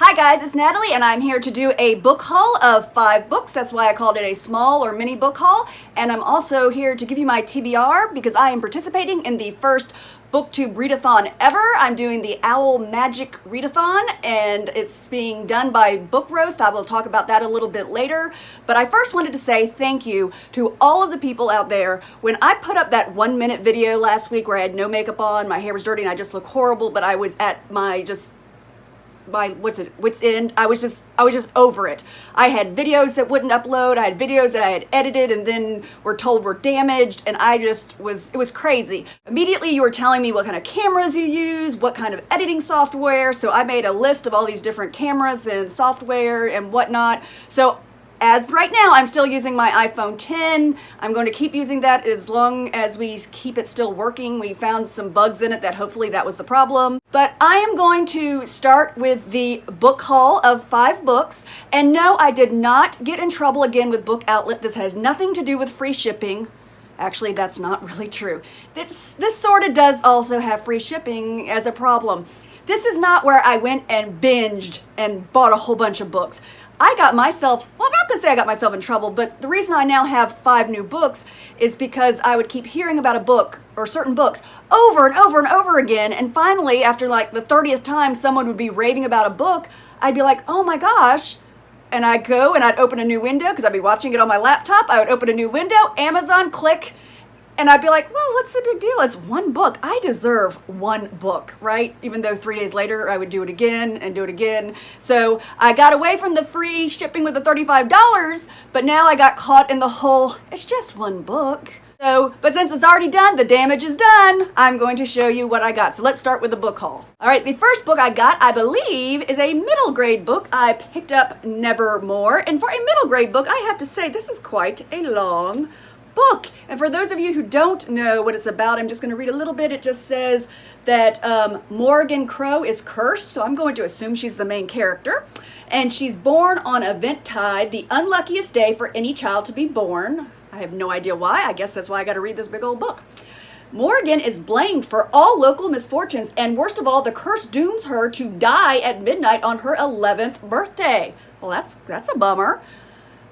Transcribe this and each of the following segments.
Hi guys, it's Natalie and I'm here to do a book haul of 5 books. That's why I called it a small or mini book haul. And I'm also here to give you my TBR because I am participating in the first BookTube Readathon ever. I'm doing the Owl Magic Readathon and it's being done by Book Roast. I will talk about that a little bit later. But I first wanted to say thank you to all of the people out there. When I put up that 1-minute video last week where I had no makeup on, my hair was dirty and I just looked horrible, but I was at my wit's end. I was just over it. I had videos that wouldn't upload. I had videos that I had edited and then were told were damaged, and it was crazy. Immediately you were telling me what kind of cameras you use, what kind of editing software, so I made a list of all these different cameras and software and whatnot. So as right now, I'm still using my iPhone 10. I'm going to keep using that as long as we keep it still working. We found some bugs in it that hopefully that was the problem. But I am going to start with the book haul of 5 books. And no, I did not get in trouble again with Book Outlet. This has nothing to do with free shipping. Actually, that's not really true. This sort of does also have free shipping as a problem. This is not where I went and binged and bought a whole bunch of books. I got myself, well, I'm not going to say I got myself in trouble, but the reason I now have 5 new books is because I would keep hearing about a book or certain books over and over and over again. And finally, after like the 30th time someone would be raving about a book, I'd be like, oh my gosh. And I'd go and I'd open a new window because I'd be watching it on my laptop. I would open a new window, Amazon, click. And I'd be like, well, what's the big deal? It's one book. I deserve one book, right? Even though 3 days later, I would do it again and do it again. So I got away from the free shipping with the $35, but now I got caught in the whole, it's just one book. So, but since it's already done, the damage is done, I'm going to show you what I got. So let's start with the book haul. All right, the first book I got, I believe, is a middle grade book. I picked up Nevermore. And for a middle grade book, I have to say, this is quite a long book. And for those of you who don't know what it's about, I'm just going to read a little bit. It just says that Morgan Crow is cursed, so I'm going to assume she's the main character. And she's born on Eventide, the unluckiest day for any child to be born. I have no idea why. I guess that's why I got to read this big old book. Morgan is blamed for all local misfortunes, and worst of all, the curse dooms her to die at midnight on her 11th birthday. Well, that's a bummer.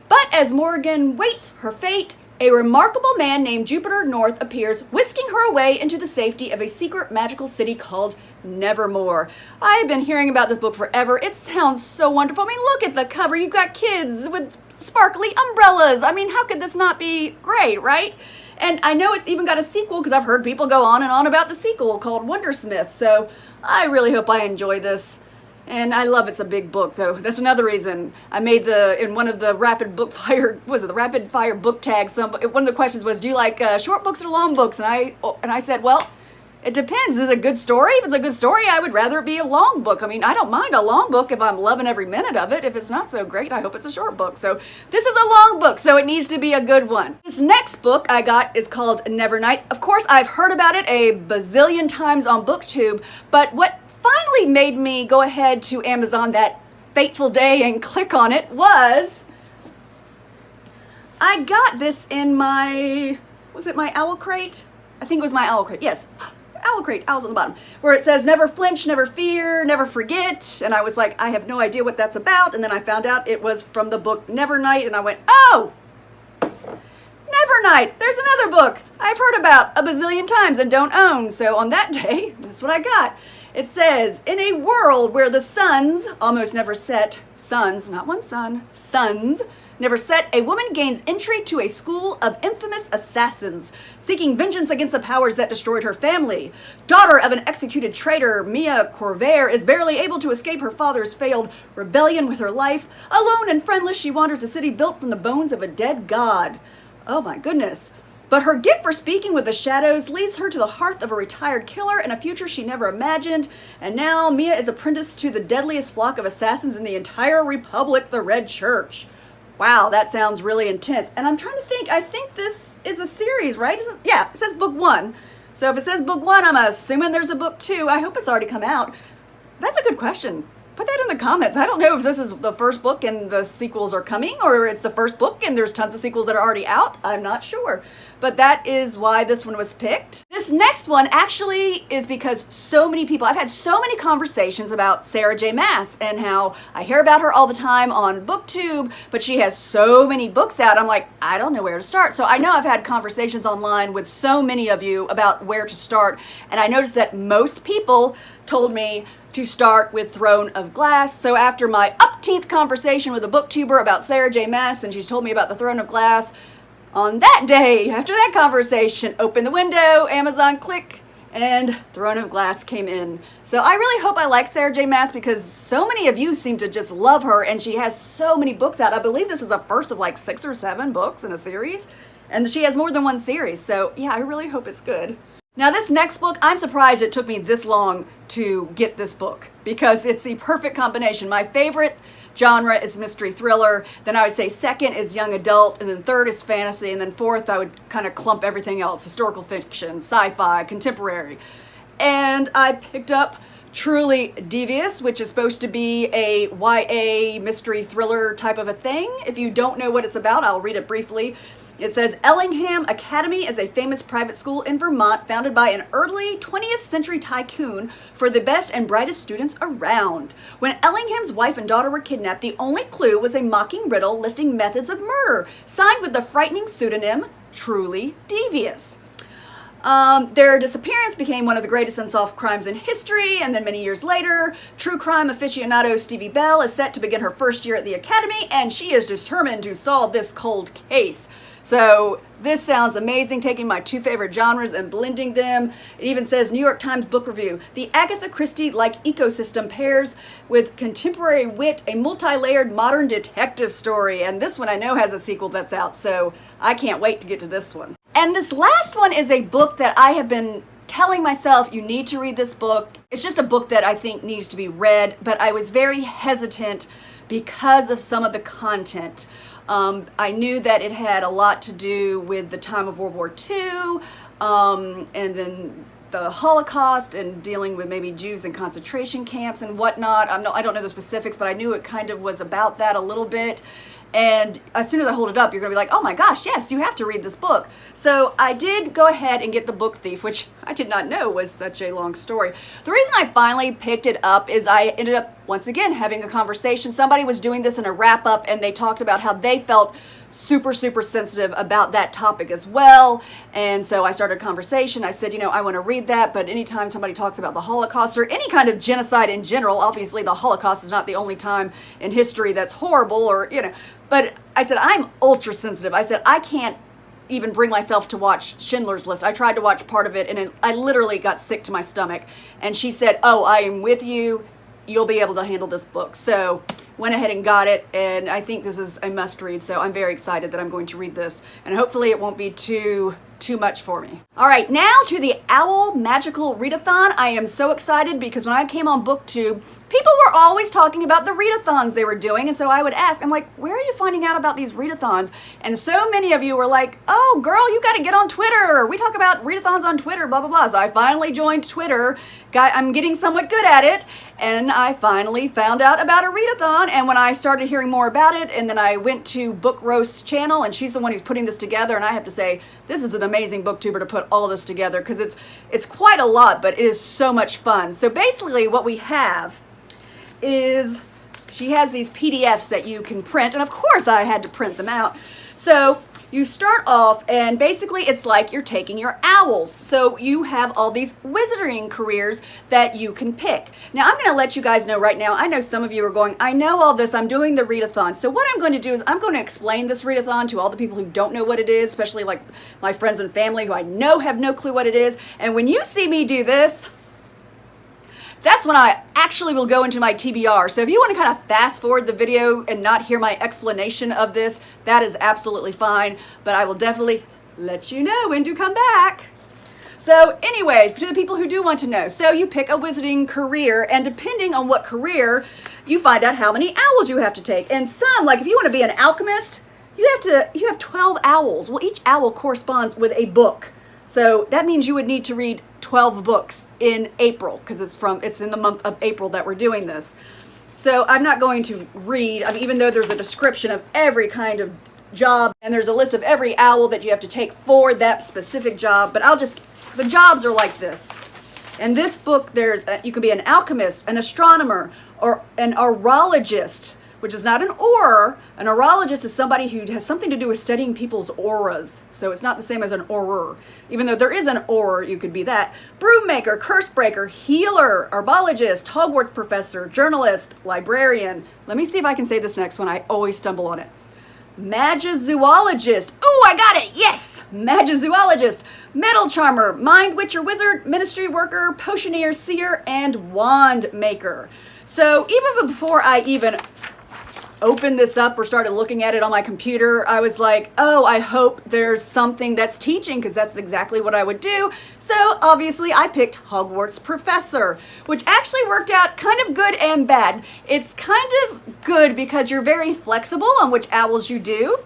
But as Morgan waits her fate, a remarkable man named Jupiter North appears, whisking her away into the safety of a secret magical city called Nevermore. I've been hearing about this book forever. It sounds so wonderful. I mean, look at the cover. You've got kids with sparkly umbrellas. I mean, how could this not be great, right? And I know it's even got a sequel because I've heard people go on and on about the sequel called Wondersmith. So I really hope I enjoy this. And I love it's a big book, so that's another reason I made in one of the rapid fire book tags. One of the questions was, do you like short books or long books? And I said, well, it depends. Is it a good story? If it's a good story, I would rather it be a long book. I mean, I don't mind a long book if I'm loving every minute of it. If it's not so great, I hope it's a short book. So this is a long book, so it needs to be a good one. This next book I got is called Nevernight. Of course, I've heard about it a bazillion times on BookTube, but what finally made me go ahead to Amazon that fateful day and click on it was I got this in my, was it my owl crate? I think it was my owl crate, yes. Owl crate, owls on the bottom, where it says never flinch, never fear, never forget. And I was like, I have no idea what that's about. And then I found out it was from the book Nevernight, and I went, oh, Nevernight, there's another book I've heard about a bazillion times and don't own. So on that day, that's what I got. It says, in a world where the suns almost never set, suns, not one sun, suns never set, a woman gains entry to a school of infamous assassins, seeking vengeance against the powers that destroyed her family. Daughter of an executed traitor, Mia Corvair is barely able to escape her father's failed rebellion with her life. Alone and friendless, she wanders a city built from the bones of a dead god. Oh my goodness. But her gift for speaking with the shadows leads her to the hearth of a retired killer and a future she never imagined. And now Mia is apprenticed to the deadliest flock of assassins in the entire Republic, the Red Church. Wow, that sounds really intense. And I'm trying to think, I think this is a series, right? Yeah, it says book 1. So if it says book 1, I'm assuming there's a book 2. I hope it's already come out. That's a good question. Put that in the comments. I don't know if this is the first book and the sequels are coming, or it's the first book and there's tons of sequels that are already out. I'm not sure. But that is why this one was picked. This This next one actually is because so many people, I've had so many conversations about Sarah J. Maas and how I hear about her all the time on BookTube, but she has so many books out. I'm like, I don't know where to start. So I know I've had conversations online with so many of you about where to start, and I noticed that most people told me to start with Throne of Glass. So after my upteenth conversation with a booktuber about Sarah J. Maas, and she's told me about the Throne of Glass, on that day, after that conversation, open the window, Amazon click, and Throne of Glass came in. So I really hope I like Sarah J. Maas because so many of you seem to just love her, and she has so many books out. I believe this is the first of like 6 or 7 books in a series, and she has more than one series. So yeah, I really hope it's good. Now this next book, I'm surprised it took me this long to get this book because it's the perfect combination. My favorite genre is mystery thriller, then I would say second is young adult, and then third is fantasy, and then fourth I would kind of clump everything else, historical fiction, sci-fi, contemporary. And I picked up Truly Devious, which is supposed to be a YA mystery thriller type of a thing. If you don't know what it's about, I'll read it briefly. It says, Ellingham Academy is a famous private school in Vermont founded by an early 20th century tycoon for the best and brightest students around. When Ellingham's wife and daughter were kidnapped, the only clue was a mocking riddle listing methods of murder, signed with the frightening pseudonym Truly Devious. Their disappearance became one of the greatest unsolved crimes in history, and then many years later, true crime aficionado Stevie Bell is set to begin her first year at the academy, and she is determined to solve this cold case. So this sounds amazing, taking my 2 favorite genres and blending them. It even says, New York Times Book Review, the Agatha Christie-like ecosystem pairs with contemporary wit, a multi-layered modern detective story. And this one I know has a sequel that's out, so I can't wait to get to this one. And this last one is a book that I have been telling myself, you need to read this book. It's just a book that I think needs to be read, but I was very hesitant because of some of the content. I knew that it had a lot to do with the time of World War II, and then the Holocaust and dealing with maybe Jews in concentration camps and whatnot. I don't know the specifics, but I knew it kind of was about that a little bit. And as soon as I hold it up, you're going to be like, oh my gosh, yes, you have to read this book. So I did go ahead and get The Book Thief, which I did not know was such a long story. The reason I finally picked it up is I ended up, once again, having a conversation. Somebody was doing this in a wrap-up, and they talked about how they felt super sensitive about that topic as well. And so I started a conversation. I said, I want to read that, but anytime somebody talks about the Holocaust or any kind of genocide in general, obviously the Holocaust is not the only time in history that's horrible, or, but I said, I'm ultra sensitive. I said, I can't even bring myself to watch Schindler's List. I tried to watch part of it, and I literally got sick to my stomach. And she said, oh, I am with you. You'll be able to handle this book. So went ahead and got it, and I think this is a must read, so I'm very excited that I'm going to read this, and hopefully it won't be too much for me. All right, now to the Owl Magical Readathon. I am so excited because when I came on BookTube, people were always talking about the readathons they were doing, and so I would ask, I'm like, where are you finding out about these readathons? And so many of you were like, oh girl, you got to get on Twitter. We talk about readathons on Twitter, blah, blah, blah. So I finally joined Twitter. I'm getting somewhat good at it, and I finally found out about a readathon. And when I started hearing more about it, and then I went to Book Roast's channel, and she's the one who's putting this together, and I have to say, this is an amazing booktuber to put all this together because it's quite a lot, but it is so much fun. So basically what we have is she has these PDFs that you can print, and of course I had to print them out. So you start off, and basically it's like you're taking your owls. So you have all these wizarding careers that you can pick. Now I'm going to let you guys know right now, I know some of you are going, I know all this, I'm doing the readathon. So what I'm going to do is I'm going to explain this readathon to all the people who don't know what it is, especially like my friends and family who I know have no clue what it is. And when you see me do this, that's when I actually will go into my TBR. So if you want to kind of fast forward the video and not hear my explanation of this, that is absolutely fine. But I will definitely let you know when to come back. So anyway, to the people who do want to know, so you pick a wizarding career, and depending on what career, you find out how many owls you have to take. And some, like if you want to be an alchemist, you have 12 owls. Well, each owl corresponds with a book. So that means you would need to read 12 books in April, because it's in the month of April that we're doing this. So I'm not going to read, even though there's a description of every kind of job, and there's a list of every owl that you have to take for that specific job, but I'll just the jobs are like this. In this book, you can be an alchemist, an astronomer, or an aurologist, which is not an auror. An aurologist is somebody who has something to do with studying people's auras. So it's not the same as an auror. Even though there is an auror, you could be that. Broom maker, curse breaker, healer, herbologist, Hogwarts professor, journalist, librarian. Let me see if I can say this next one. I always stumble on it. Magizoologist. Oh, I got it. Yes. Magizoologist, metal charmer, mind witcher wizard, ministry worker, potioneer, seer, and wand maker. So even before I even opened this up or started looking at it on my computer, I was like, oh, I hope there's something that's teaching, because that's exactly what I would do. So obviously I picked Hogwarts professor, which actually worked out kind of good and bad. It's kind of good because you're very flexible on which owls you do,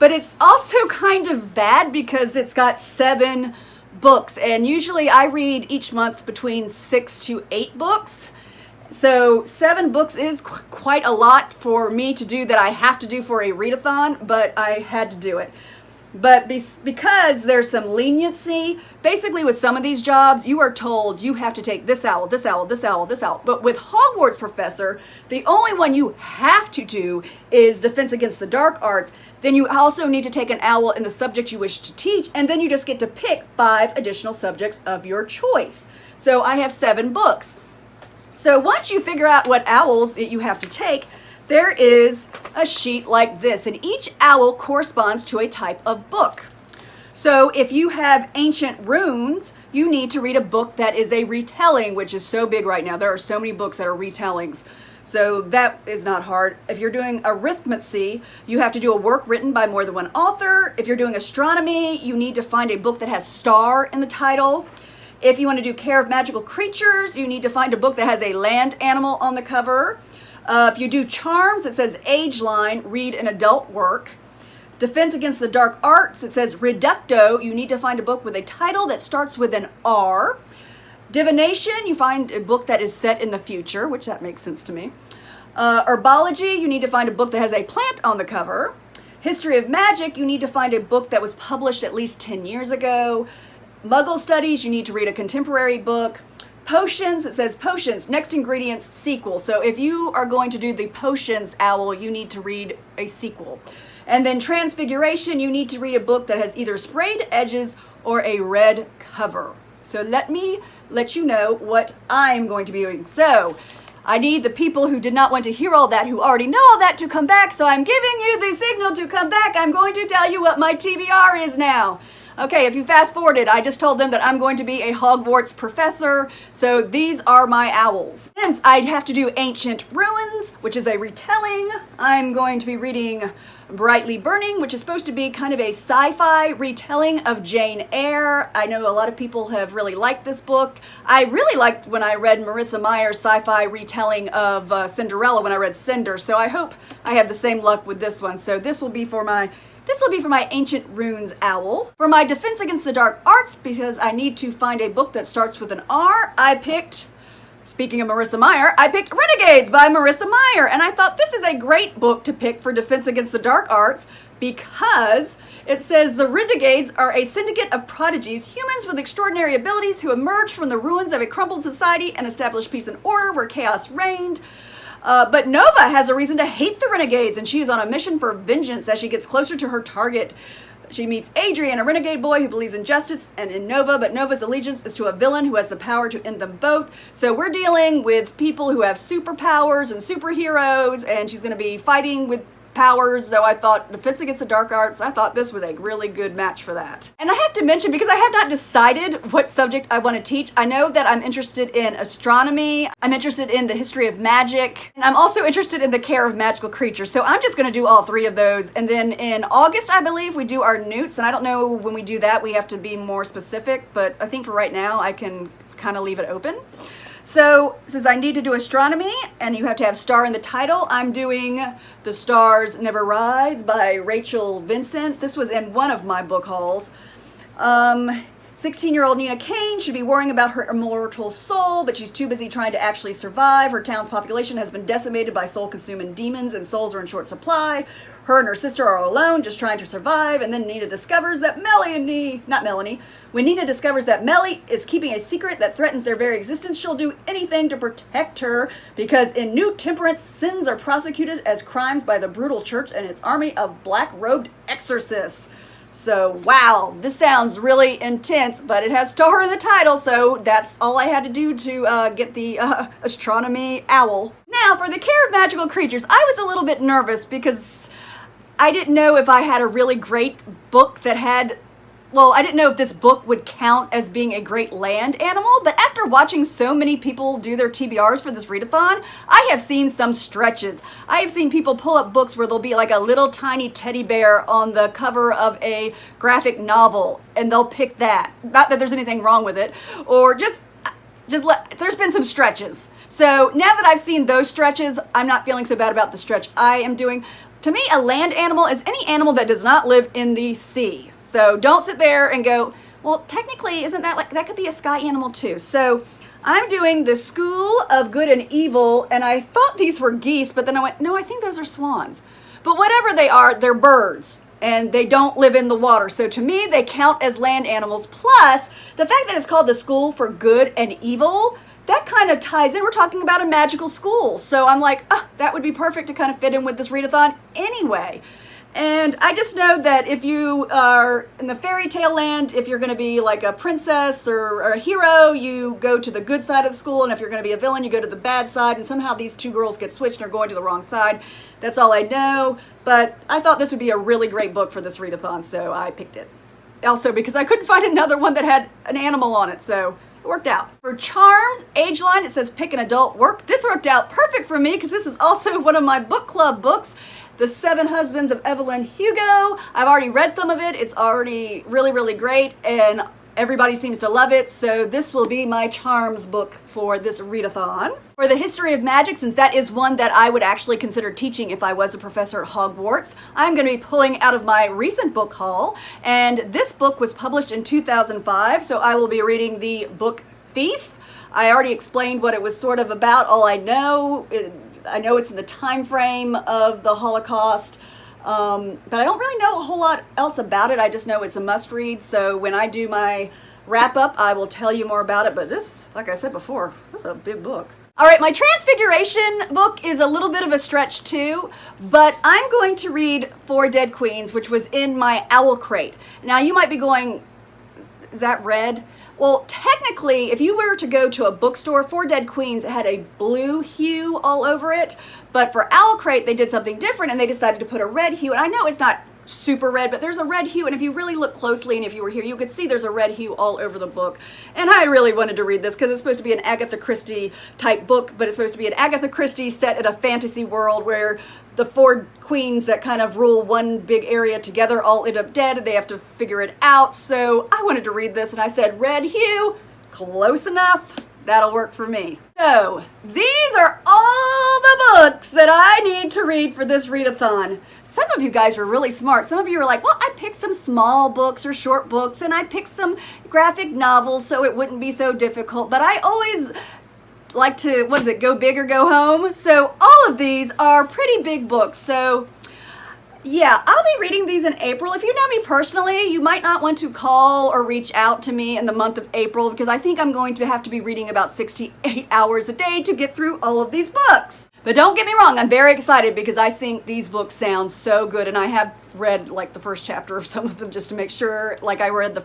but it's also kind of bad because it's got 7 books, and usually I read each month between 6 to 8 books. So 7 books is quite a lot for me to do that I have to do for a readathon, but I had to do it. But because there's some leniency, basically with some of these jobs, you are told you have to take this owl, this owl, this owl, this owl. But with Hogwarts professor, the only one you have to do is Defense Against the Dark Arts. Then you also need to take an owl in the subject you wish to teach, and then you just get to pick 5 additional subjects of your choice. So I have 7 books. So once you figure out what owls that you have to take, there is a sheet like this, and each owl corresponds to a type of book. So if you have ancient runes, you need to read a book that is a retelling, which is so big right now. There are so many books that are retellings. So that is not hard. If you're doing arithmancy, you have to do a work written by more than one author. If you're doing astronomy, you need to find a book that has star in the title. If you want to do care of magical creatures, you need to find a book that has a land animal on the cover. If you do charms, it says age line, read an adult work. Defense Against the Dark Arts, it says reducto, you need to find a book with a title that starts with an R. Divination, you find a book that is set in the future, which that makes sense to me. Herbology, you need to find a book that has a plant on the cover. History of Magic, you need to find a book that was published at least 10 years ago. Muggle Studies, you need to read a contemporary book. Potions, it says potions, next ingredients, sequel. So if you are going to do the potions owl, you need to read a sequel. And then Transfiguration, you need to read a book that has either sprayed edges or a red cover. So let me let you know what I'm going to be doing. So I need the people who did not want to hear all that, who already know all that, to come back. So I'm giving you the signal to come back. I'm going to tell you what my TBR is now. Okay, if you fast forwarded, I just told them that I'm going to be a Hogwarts professor, so these are my owls. Since I'd have to do Ancient Ruins, which is a retelling, I'm going to be reading Brightly Burning, which is supposed to be kind of a sci-fi retelling of Jane Eyre. I know a lot of people have really liked this book. I really liked when I read Marissa Meyer's sci-fi retelling of Cinderella when I read Cinder, so I hope I have the same luck with this one. So this will be for my Ancient Runes owl. For my Defense Against the Dark Arts, because I need to find a book that starts with an R, I picked, speaking of Marissa Meyer, I picked Renegades by Marissa Meyer. And I thought this is a great book to pick for Defense Against the Dark Arts because it says the Renegades are a syndicate of prodigies, humans with extraordinary abilities who emerged from the ruins of a crumbled society and established peace and order where chaos reigned. But Nova has a reason to hate the Renegades, and she is on a mission for vengeance as she gets closer to her target. She meets Adrian, a renegade boy who believes in justice and in Nova, but Nova's allegiance is to a villain who has the power to end them both. So we're dealing with people who have superpowers and superheroes, and she's going to be fighting with powers. So I thought Defense Against the Dark Arts, I thought this was a really good match for that. And I have to mention, because I have not decided what subject I want to teach, I know that I'm interested in astronomy, I'm interested in the history of magic, and I'm also interested in the care of magical creatures. So I'm just going to do all 3 of those. And then in August, I believe, we do our newts, and I don't know when we do that, we have to be more specific, but I think for right now, I can kind of leave it open. So since I need to do astronomy and you have to have star in the title, I'm doing The Stars Never Rise by Rachel Vincent. This was in one of my book hauls. 16-year-old Nina Kane should be worrying about her immortal soul, but she's too busy trying to actually survive. Her town's population has been decimated by soul-consuming demons, and souls are in short supply. Her and her sister are all alone, just trying to survive, and then Nina discovers that when Nina discovers that Melly is keeping a secret that threatens their very existence, she'll do anything to protect her, because in New Temperance, sins are prosecuted as crimes by the brutal church and its army of black-robed exorcists. So, wow, this sounds really intense, but it has star in the title, so that's all I had to do to get the astronomy owl. Now, for the care of magical creatures, I was a little bit nervous because I didn't know if I had a really great book that had, well, I didn't know if this book would count as being a great land animal, but after watching so many people do their TBRs for this readathon, I have seen some stretches. I have seen people pull up books where there'll be like a little tiny teddy bear on the cover of a graphic novel, and they'll pick that. Not that there's anything wrong with it, or there's been some stretches. So now that I've seen those stretches, I'm not feeling so bad about the stretch I am doing. To me, a land animal is any animal that does not live in the sea. So don't sit there and go, well, technically, isn't that like, that could be a sky animal too. So I'm doing the School of Good and Evil, and I thought these were geese, but then I went, no, I think those are swans. But whatever they are, they're birds, and they don't live in the water. So to me, they count as land animals. Plus, the fact that it's called the School for Good and Evil, that kind of ties in. We're talking about a magical school. So I'm like, that would be perfect to kind of fit in with this readathon anyway. And I just know that if you are in the fairy tale land, if you're going to be like a princess or a hero, you go to the good side of the school. And if you're going to be a villain, you go to the bad side. And somehow these two girls get switched and are going to the wrong side. That's all I know. But I thought this would be a really great book for this readathon, so I picked it. Also because I couldn't find another one that had an animal on it, so it worked out. For charms, age line, it says pick an adult work. This worked out perfect for me because this is also one of my book club books. The Seven Husbands of Evelyn Hugo. I've already read some of it. It's already really, really great, and everybody seems to love it, so this will be my charms book for this readathon. For the history of magic, since that is one that I would actually consider teaching if I was a professor at Hogwarts, I'm going to be pulling out of my recent book haul, and this book was published in 2005, so I will be reading the book Thief. I already explained what it was sort of about. All I know it's in the time frame of the Holocaust, but I don't really know a whole lot else about it. I just know it's a must-read, so when I do my wrap-up, I will tell you more about it. But this, like I said before, this is a big book. All right, my Transfiguration book is a little bit of a stretch too, but I'm going to read Four Dead Queens, which was in my Owl Crate. Now, you might be going, is that red? Well, technically, if you were to go to a bookstore, Four Dead Queens had a blue hue all over it, but for Owl Crate, they did something different and they decided to put a red hue. And I know it's not super red, but there's a red hue, and if you really look closely, and if you were here, you could see there's a red hue all over the book. And I really wanted to read this because it's supposed to be an Agatha Christie type book, but it's supposed to be an Agatha Christie set in a fantasy world where the four queens that kind of rule one big area together all end up dead, and they have to figure it out. So I wanted to read this, and I said, red hue, close enough. That'll work for me. So these are all the books that I need to read for this readathon. Some of you guys were really smart. Some of you were like, well, I picked some small books or short books, and I picked some graphic novels so it wouldn't be so difficult. But I always like to, go big or go home? So all of these are pretty big books. So yeah, I'll be reading these in April. If you know me personally, you might not want to call or reach out to me in the month of April because I think I'm going to have to be reading about 68 hours a day to get through all of these books. But don't get me wrong, I'm very excited because I think these books sound so good, and I have read like the first chapter of some of them just to make sure. Like I read the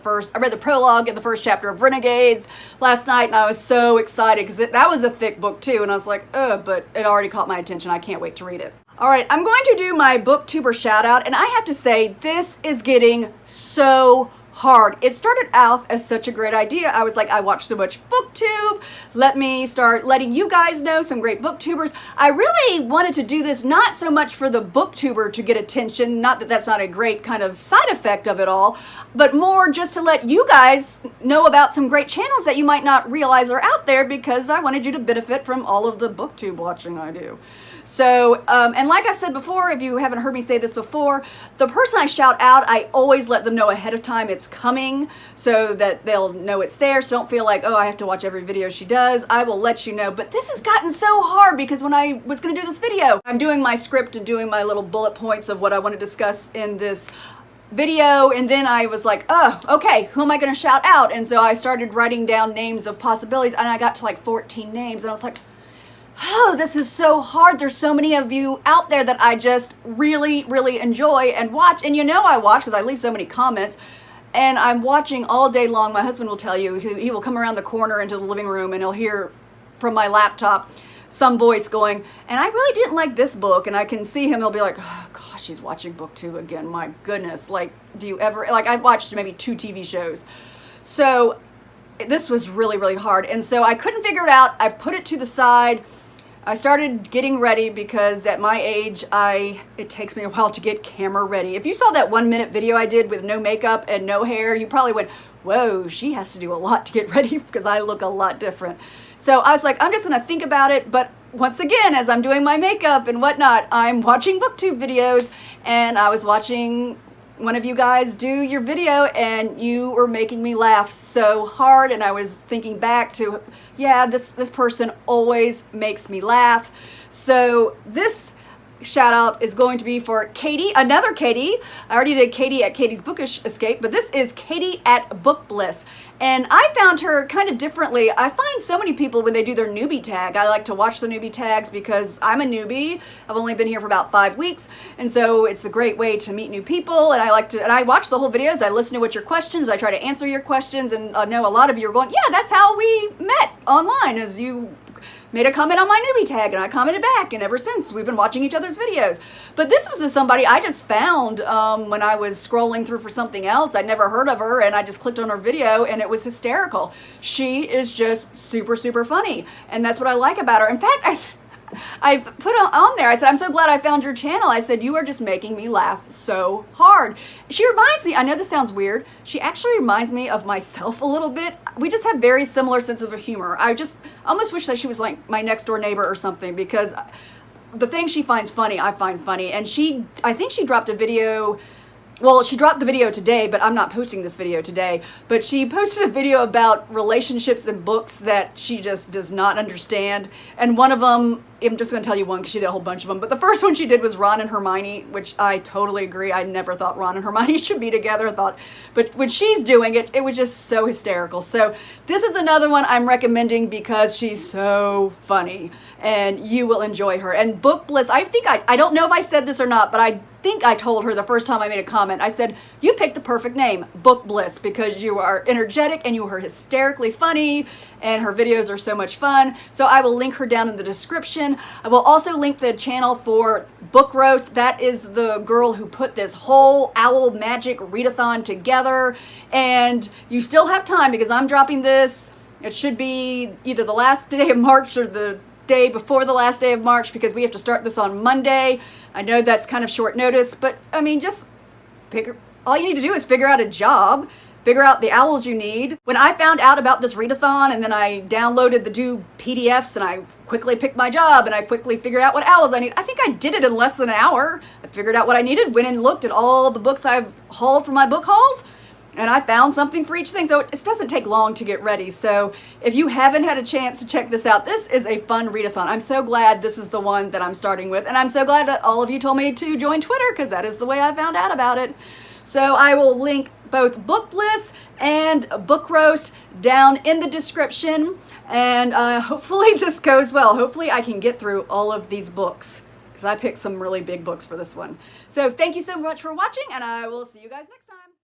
prologue in the first chapter of Renegades last night, and I was so excited because that was a thick book too, and I was like, but it already caught my attention. I can't wait to read it. All right, I'm going to do my booktuber shout out, and I have to say this is getting so hard. It started out as such a great idea. I was like, I watch so much booktube. Let me start letting you guys know some great booktubers. I really wanted to do this not so much for the booktuber to get attention, not that that's not a great kind of side effect of it all, but more just to let you guys know about some great channels that you might not realize are out there because I wanted you to benefit from all of the booktube watching I do. So, and like I've said before, if you haven't heard me say this before, the person I shout out, I always let them know ahead of time it's coming so that they'll know it's there. So don't feel like, oh, I have to watch every video she does. I will let you know. But this has gotten so hard because when I was going to do this video, I'm doing my script and doing my little bullet points of what I want to discuss in this video, and then I was like, oh, okay, who am I going to shout out? And so I started writing down names of possibilities, and I got to like 14 names, and I was like, oh, this is so hard. There's so many of you out there that I just really, really enjoy and watch. And you know I watch because I leave so many comments, and I'm watching all day long. My husband will tell you, he will come around the corner into the living room, and he'll hear from my laptop some voice going, and I really didn't like this book, and I can see him, he'll be like, oh gosh, she's watching book 2 again, my goodness, like, do you ever, like, I've watched maybe 2 TV shows, so this was really, really hard, and so I couldn't figure it out. I put it to the side. I started getting ready because at my age, it takes me a while to get camera ready. If you saw that 1-minute video I did with no makeup and no hair, you probably went, whoa, she has to do a lot to get ready because I look a lot different. So I was like, I'm just going to think about it. But once again, as I'm doing my makeup and whatnot, I'm watching booktube videos, and I was watching one of you guys do your video, and you were making me laugh so hard. And I was thinking back to, yeah, this person always makes me laugh. So this shout out is going to be for Katie, another Katie. I already did Katie at Katie's Bookish Escape, but this is Katie at Book Bliss. And I found her kind of differently. I find so many people when they do their newbie tag, I like to watch the newbie tags because I'm a newbie. I've only been here for about 5 weeks. And so it's a great way to meet new people. And I watch the whole videos. I listen to what your questions, I try to answer your questions. And I know a lot of you are going, yeah, that's how we met online, as you made a comment on my newbie tag and I commented back, and ever since we've been watching each other's videos. But this was just somebody I just found when I was scrolling through for something else. I'd never heard of her, and I just clicked on her video, and it was hysterical. She is just super, super funny, and that's what I like about her. In fact, I put on there, I said, I'm so glad I found your channel. I said, you are just making me laugh so hard. She reminds me, I know this sounds weird, she actually reminds me of myself a little bit. We just have very similar senses of humor. I just almost wish that she was like my next door neighbor or something, because the things she finds funny, I find funny. And I think she dropped a video. Well, she dropped the video today, but I'm not posting this video today. But she posted a video about relationships and books that she just does not understand. And one of them, I'm just going to tell you one because she did a whole bunch of them. But the first one she did was Ron and Hermione, which I totally agree. I never thought Ron and Hermione should be together. But when she's doing it, it was just so hysterical. So this is another one I'm recommending because she's so funny and you will enjoy her. And Book Bliss, I think I don't know if I said this or not, but I think I told her the first time I made a comment. I said, you picked the perfect name, Book Bliss, because you are energetic and you are hysterically funny, and her videos are so much fun. So I will link her down in the description. I will also link the channel for Book Roast. That is the girl who put this whole Owl Magic Readathon together. And you still have time because I'm dropping this. It should be either the last day of March or the day before the last day of March, because we have to start this on Monday. I know that's kind of short notice, but I mean, just all you need to do is figure out a job, figure out the owls you need. When I found out about this readathon and then I downloaded the 2 PDFs and I quickly picked my job and I quickly figured out what owls I need, I think I did it in less than an hour. I figured out what I needed, went and looked at all the books I've hauled from my book hauls, and I found something for each thing. So it doesn't take long to get ready. So if you haven't had a chance to check this out, this is a fun readathon. I'm so glad this is the one that I'm starting with. And I'm so glad that all of you told me to join Twitter, because that is the way I found out about it. So I will link both Book Bliss and Book Roast down in the description. And hopefully this goes well. Hopefully I can get through all of these books, because I picked some really big books for this one. So thank you so much for watching, and I will see you guys next time.